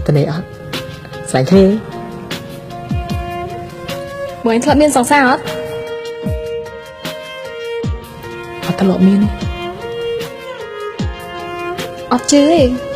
តនេះអត់ស្លាញ់គ្នាបើអញធ្លាប់មានសង្សារអត់ធ្លាប់មានអត់ជឿទេ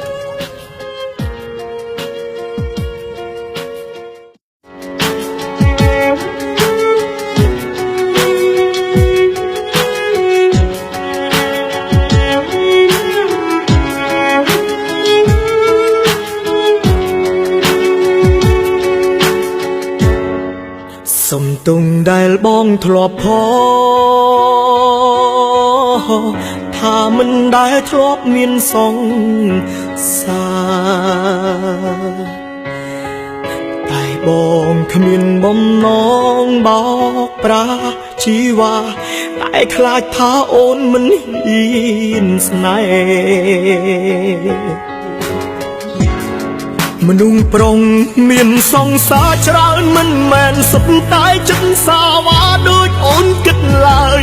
សំទុងដែលបងធ្លាប់ផថាមិនដែលធ្លាប់មានសង្សារតែបងគ្មានបំណងបោកប្រាស់ជីវ៉ាតែខ្លាចថាអូនមិនហ៊ានស្នេហ៍មនុស្សប្រុងមានសង្សារច្រើនមិនមែនសុទ្ធតែចិត្តសាវ៉ាដូចអូនគិតឡើយ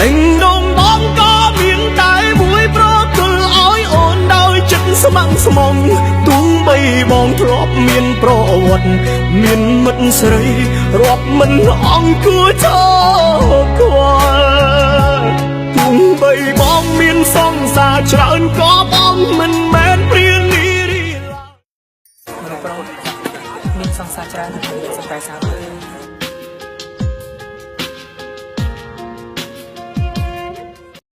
ដេញដងបងក៏មានតែមួយប្រគល់ឲ្យអូនដោយចិត្តស្ម័គ្រស្មងទោះបីបងធ្លាប់មានប្រវត្តិមានមិត្តស្រីរាប់មិនអង្គគួរឈរខ្វល់ទោះបីបងមានសង្សារច្រើនក៏បងមិនមែនព្រានីមានសង្សារច្រើនតែសង្សារ